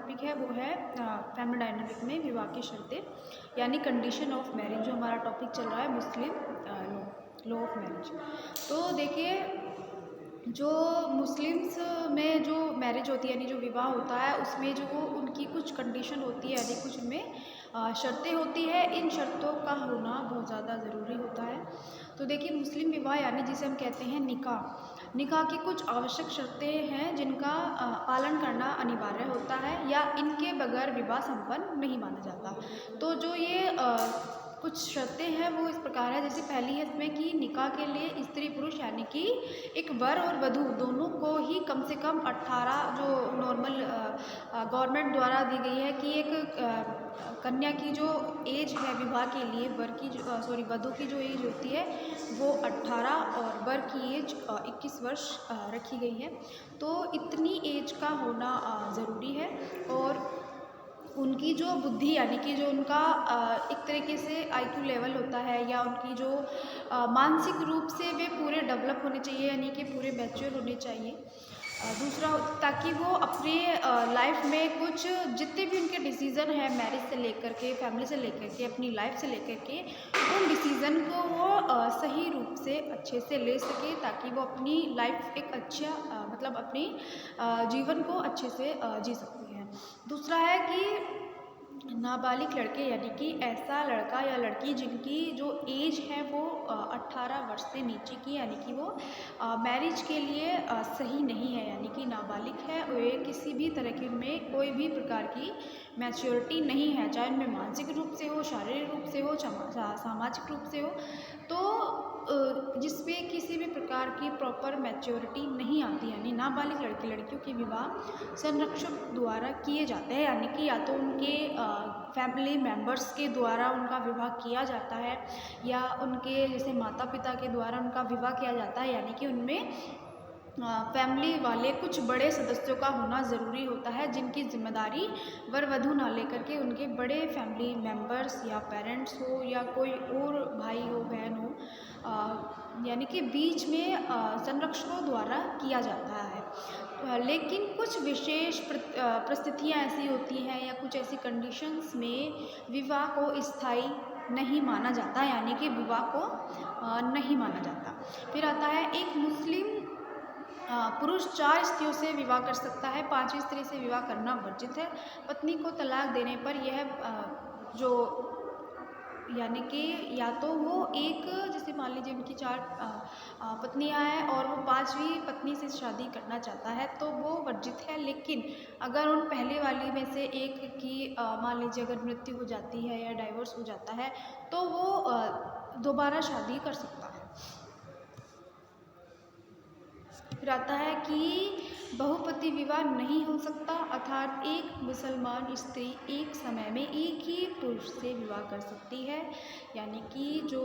Topic है वो है फैमिली डायनामिक में विवाह की शर्तें यानी कंडीशन ऑफ मैरिज। जो हमारा टॉपिक चल रहा है मुस्लिम लॉ ऑफ मैरिज। तो देखिए, जो मुस्लिम्स में जो मैरिज होती है यानी जो विवाह होता है उसमें जो उनकी कुछ कंडीशन होती है यानी कुछ उनमें शर्तें होती है। इन शर्तों का होना बहुत ज़्यादा ज़रूरी होता है। तो देखिए, मुस्लिम विवाह यानी जिसे हम कहते हैं निकाह, निकाह की कुछ आवश्यक शर्तें हैं जिनका पालन करना अनिवार्य होता है या इनके बगैर विवाह संपन्न नहीं माना जाता। तो जो ये कुछ शर्तें हैं वो इस प्रकार है। जैसे पहली है इसमें कि निकाह के लिए स्त्री पुरुष यानी कि एक वर और वधू दोनों को ही कम से कम 18 जो नॉर्मल गवर्नमेंट द्वारा दी गई है कि एक कन्या की जो एज है विवाह के लिए वर की वधू की जो एज होती है वो 18 और वर की एज 21 वर्ष रखी गई है। तो इतनी एज का होना ज़रूरी है। और उनकी जो बुद्धि यानी कि जो उनका एक तरीके से आईक्यू लेवल होता है या उनकी जो मानसिक रूप से वे पूरे डेवलप होने चाहिए यानी कि पूरे मैच्योर होने चाहिए। दूसरा, ताकि वो अपने लाइफ में कुछ जितने भी उनके डिसीज़न हैं मैरिज से लेकर के, फैमिली से लेकर के, अपनी लाइफ से लेकर के, उन डिसीज़न को वो सही रूप से अच्छे से ले सके ताकि वो अपनी लाइफ एक अच्छा मतलब अपनी जीवन को अच्छे से जी सकते हैं। दूसरा है कि नाबालिग लड़के यानी कि ऐसा लड़का या लड़की जिनकी जो एज है वो 18 वर्ष से नीचे की यानी कि वो मैरिज के लिए सही नहीं है यानी कि नाबालिग है और ये किसी भी तरह की उनमें कोई भी प्रकार की मैच्योरिटी नहीं है, चाहे उनमें मानसिक रूप से हो, शारीरिक रूप से हो, सामाजिक रूप से हो। तो जिसमें किसी भी प्रकार की प्रॉपर मैच्योरिटी नहीं आती यानी नाबालिग लड़के लड़कियों के विवाह संरक्षक द्वारा किए जाते हैं यानी कि या तो उनके फैमिली मेम्बर्स के द्वारा उनका विवाह किया जाता है या उनके जैसे माता पिता के द्वारा उनका विवाह किया जाता है यानी कि उनमें फैमिली वाले कुछ बड़े सदस्यों का होना ज़रूरी होता है जिनकी जिम्मेदारी वर वधू ना लेकर के उनके बड़े फैमिली मेम्बर्स या पेरेंट्स हो या कोई और भाई हो बहन हो यानी कि बीच में संरक्षकों द्वारा किया जाता है। लेकिन कुछ विशेष परिस्थितियाँ ऐसी होती हैं या कुछ ऐसी कंडीशंस में विवाह को स्थायी नहीं माना जाता यानी कि विवाह को नहीं माना जाता। फिर आता है एक मुस्लिम पुरुष 4 स्त्रियों से विवाह कर सकता है, 5वीं स्त्री से विवाह करना वर्जित है। पत्नी को तलाक देने पर यह जो यानी कि या तो वो एक जैसे मान लीजिए उनकी 4 पत्नियां हैं और वो 5वीं पत्नी से शादी करना चाहता है तो वो वर्जित है। लेकिन अगर उन पहले वाली में से एक की मान लीजिए अगर मृत्यु हो जाती है या डाइवोर्स हो जाता है तो वो दोबारा शादी कर सकता है। फिर आता है कि बहुपति विवाह नहीं हो सकता अर्थात एक मुसलमान स्त्री एक समय में एक ही पुरुष से विवाह कर सकती है यानी कि जो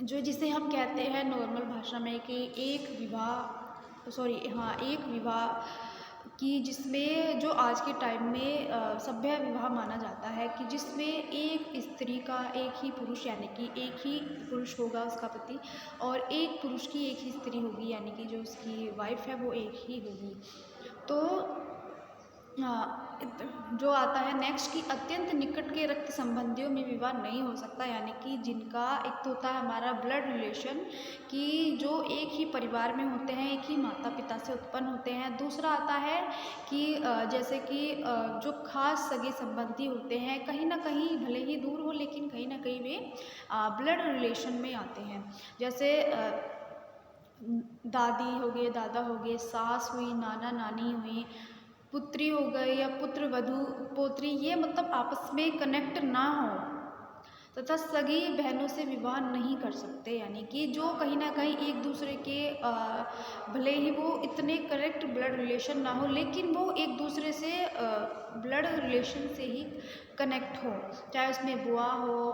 जिसे हम कहते हैं नॉर्मल भाषा में कि एक विवाह कि जिसमें जो आज के टाइम में सभ्य विवाह माना जाता है कि जिसमें एक स्त्री का एक ही पुरुष यानी कि एक ही पुरुष होगा उसका पति और एक पुरुष की एक ही स्त्री होगी यानी कि जो उसकी वाइफ है वो एक ही होगी। तो जो आता है नेक्स्ट कि अत्यंत निकट के रक्त संबंधियों में विवाह नहीं हो सकता यानी कि जिनका एक तो होता है हमारा ब्लड रिलेशन कि जो एक ही परिवार में होते हैं, एक ही माता पिता से उत्पन्न होते हैं। दूसरा आता है कि जैसे कि जो खास सगे संबंधी होते हैं कहीं ना कहीं भले ही दूर हो लेकिन कहीं ना कहीं वे ब्लड रिलेशन में आते हैं। जैसे दादी हो गए, दादा हो गए, सास हुई, नाना नानी हुई, पुत्री हो गए या पुत्र वधू पोत्री, ये मतलब आपस में कनेक्ट ना हो तथा सगी बहनों से विवाह नहीं कर सकते यानी कि जो कहीं ना कहीं एक दूसरे के भले ही वो इतने करेक्ट ब्लड रिलेशन ना हो लेकिन वो एक दूसरे से ब्लड रिलेशन से ही कनेक्ट हो, चाहे उसमें बुआ हो,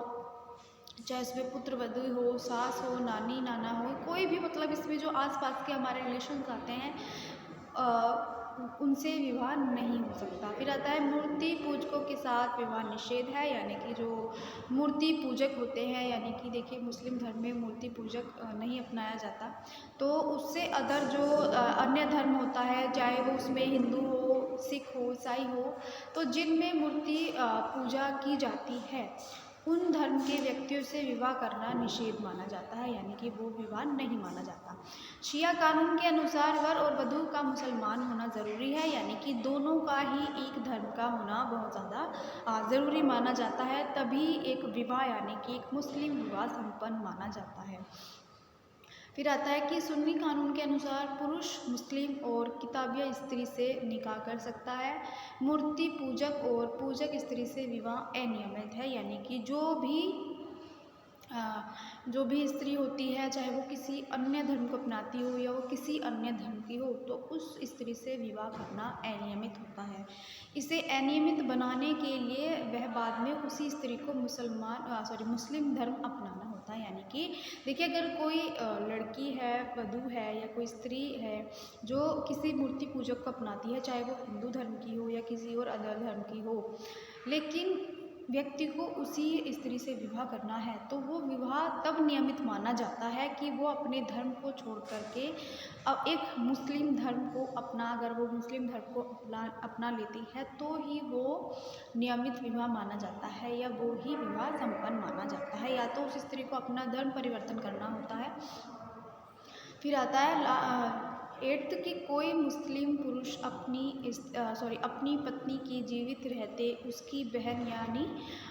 चाहे इसमें पुत्र वधू हो, सास हो, नानी नाना हो, कोई भी मतलब इसमें जो आसपास के हमारे रिलेशंस आते हैं उनसे विवाह नहीं हो सकता। फिर आता है मूर्ति पूजकों के साथ विवाह निषेध है, यानी कि जो मूर्ति पूजक होते हैं, यानी कि देखिए मुस्लिम धर्म में मूर्ति पूजक नहीं अपनाया जाता। तो उससे अदर जो अन्य धर्म होता है, चाहे वो उसमें हिंदू हो, सिख हो, ईसाई हो, तो जिनमें मूर्ति पूजा की जाती है उन धर्म के व्यक्तियों से विवाह करना निषेध माना जाता है, यानी कि वो विवाह नहीं माना जाता। शिया कानून के अनुसार वर और वधू का मुसलमान होना ज़रूरी है, यानी कि दोनों का ही एक धर्म का होना बहुत ज़्यादा ज़रूरी माना जाता है, तभी एक विवाह यानी कि एक मुस्लिम विवाह संपन्न माना जाता है। फिर आता है कि सुन्नी कानून के अनुसार पुरुष मुस्लिम और किताबिया स्त्री से निकाह कर सकता है। मूर्ति पूजक और पूजक स्त्री से विवाह अनियमित है, यानी कि जो भी स्त्री होती है, चाहे वो किसी अन्य धर्म को अपनाती हो या वो किसी अन्य धर्म की हो, तो उस स्त्री से विवाह करना अनियमित होता है। इसे अनियमित बनाने के लिए वह बाद में उसी स्त्री को मुस्लिम धर्म अपनाना होता है। यानी कि देखिए अगर कोई लड़की है, वधू है या कोई स्त्री है जो किसी मूर्ति पूजक को अपनाती है, चाहे वो हिंदू धर्म की हो या किसी और अदर धर्म की हो, लेकिन व्यक्ति को उसी स्त्री से विवाह करना है, तो वो विवाह तब नियमित माना जाता है कि वो अपने धर्म को छोड़ करके अब एक मुस्लिम धर्म को अगर वो मुस्लिम धर्म को अपना लेती है तो ही वो नियमित विवाह माना जाता है, या वो ही विवाह संपन्न माना जाता है, या तो उस स्त्री को अपना धर्म परिवर्तन करना होता है। फिर आता है 8th कि कोई मुस्लिम पुरुष अपनी पत्नी की जीवित रहते उसकी बहन यानी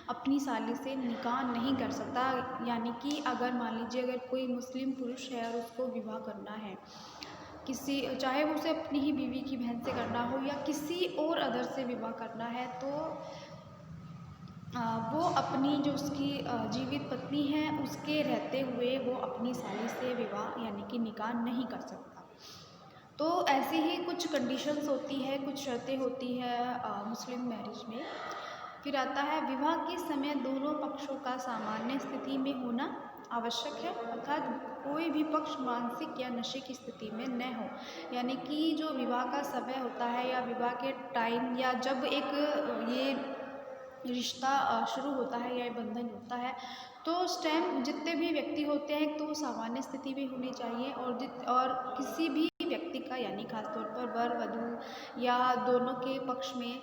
अपनी साली से निकाह नहीं कर सकता। यानी कि अगर मान लीजिए अगर कोई मुस्लिम पुरुष है और उसको विवाह करना है किसी, चाहे वो उसे अपनी ही बीवी की बहन से करना हो या किसी और अदर से विवाह करना है, तो वो अपनी जो उसकी जीवित पत्नी है उसके रहते हुए वो अपनी साली से विवाह यानी कि निकाह नहीं कर सकता। तो ऐसी ही कुछ कंडीशंस होती है, कुछ शर्तें होती है मुस्लिम मैरिज में। फिर आता है विवाह के समय दोनों पक्षों का सामान्य स्थिति में होना आवश्यक है, अर्थात कोई भी पक्ष मानसिक या नशे की स्थिति में न हो। यानी कि जो विवाह का समय होता है या विवाह के टाइम या जब एक ये रिश्ता शुरू होता है या बंधन होता है, तो उस टाइम जितने भी व्यक्ति होते हैं तो सामान्य स्थिति में होनी चाहिए, और किसी भी व्यक्ति का यानी खासतौर पर वर वधू या दोनों के पक्ष में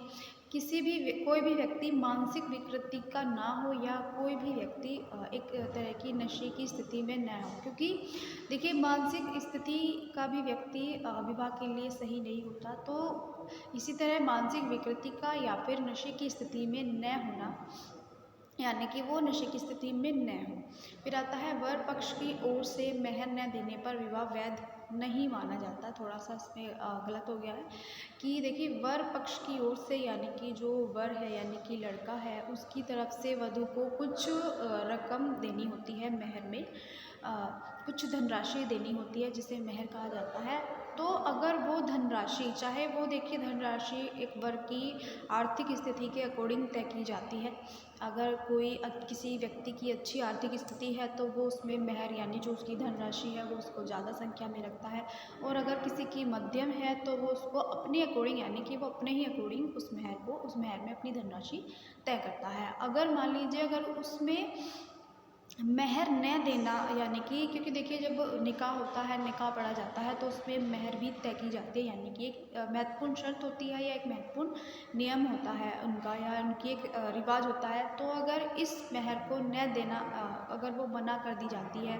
कोई भी व्यक्ति मानसिक विकृति का ना हो या कोई भी व्यक्ति एक तरह की नशे की स्थिति में न हो, क्योंकि देखिए मानसिक स्थिति का भी व्यक्ति विवाह के लिए सही नहीं होता। तो इसी तरह मानसिक विकृति का या फिर नशे की स्थिति में न होना, यानी कि वो नशे की स्थिति में न हो। फिर आता है वर पक्ष की ओर से मेहर न देने पर विवाह वैध नहीं माना जाता। थोड़ा सा इसमें गलत हो गया है कि देखिए वर पक्ष की ओर से यानी कि जो वर है यानी कि लड़का है उसकी तरफ से वधू को कुछ रकम देनी होती है मेहर में, कुछ धनराशि देनी होती है जिसे मेहर कहा जाता है। तो अगर वो धनराशि, चाहे वो देखिए धनराशि एक वर की आर्थिक स्थिति के अकॉर्डिंग तय की जाती है। अगर किसी व्यक्ति की अच्छी आर्थिक स्थिति है तो वो उसमें मेहर यानी जो उसकी धनराशि है वो उसको ज़्यादा संख्या में रखता है, और अगर किसी की मध्यम है तो वो उसको अपने अकॉर्डिंग यानी कि वो अपने ही अकॉर्डिंग उस मेहर में अपनी धनराशि तय करता है। अगर मान लीजिए अगर उसमें मेहर न देना, यानी कि क्योंकि देखिए जब निकाह होता है, निकाह पढ़ा जाता है तो उसमें मेहर भी तय की जाती है, यानी कि एक महत्वपूर्ण शर्त होती है या एक महत्वपूर्ण नियम होता है उनका, या उनकी एक रिवाज होता है। तो अगर इस मेहर को न देना अगर वो मना कर दी जाती है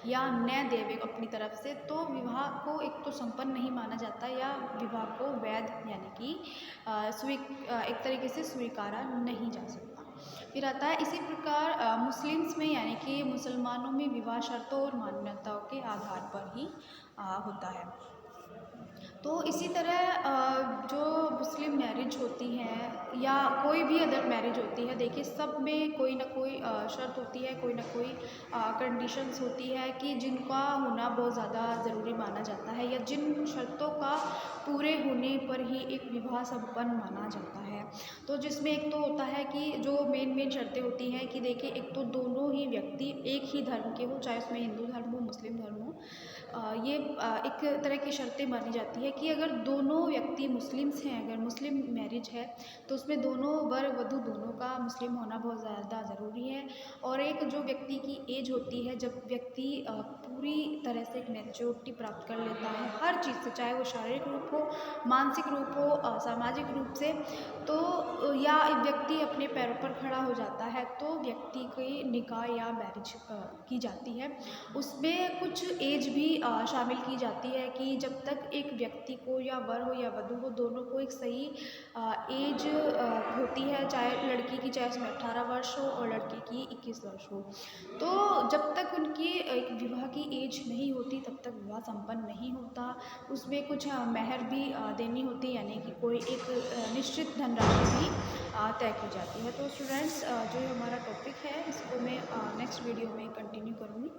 या न देवे अपनी तरफ से, तो विवाह को एक तो संपन्न नहीं माना जाता या विवाह को वैध यानी कि एक तरीके से स्वीकारा नहीं जा सकता। फिर आता है इसी प्रकार मुस्लिम्स में यानी कि मुसलमानों में विवाह शर्तों और मान्यताओं के आधार पर ही होता है। तो इसी तरह जो मुस्लिम मैरिज होती है या कोई भी अदर मैरिज होती है, देखिए सब में कोई ना कोई शर्त होती है, कोई ना कोई कंडीशंस होती है कि जिनका होना बहुत ज़्यादा ज़रूरी माना जाता है, या जिन शर्तों का पूरे होने पर ही एक विवाह संपन्न माना जाता है। तो जिसमें एक तो होता है कि जो मेन शर्तें होती हैं कि देखिए एक तो दोनों ही व्यक्ति एक ही धर्म के हो, चाहे उसमें हिंदू धर्म हो मुस्लिम धर्म हो, ये एक तरह की शर्तें मानी जाती है कि अगर दोनों व्यक्ति मुस्लिम्स हैं, अगर मुस्लिम मैरिज है तो उसमें दोनों वर वधू दोनों का मुस्लिम होना बहुत ज़्यादा ज़रूरी है। और एक जो व्यक्ति की एज होती है, जब व्यक्ति पूरी तरह से एक मैच्योरिटी प्राप्त कर लेता है हर चीज़ से, चाहे वो शारीरिक रूप हो, मानसिक रूप हो, सामाजिक रूप से, तो या एक व्यक्ति अपने पैरों पर खड़ा हो जाता है तो व्यक्ति की निकाह या मैरिज की जाती है। उसमें कुछ एज भी शामिल की जाती है कि जब तक एक व्यक्ति को, या वर हो या वधू हो, दोनों को एक सही एज होती है, चाहे लड़की की, चाहे उसमें 18 वर्ष हो और लड़के की 21 वर्ष हो, तो जब तक उनकी एक विवाह की एज नहीं होती तब तक विवाह संपन्न नहीं होता। उसमें कुछ मेहर भी देनी होती है, यानी कि कोई एक निश्चित धनराशि भी तय की जाती है। तो स्टूडेंट्स, जो हमारा टॉपिक है इसको मैं नेक्स्ट वीडियो में कंटिन्यू करूँगी।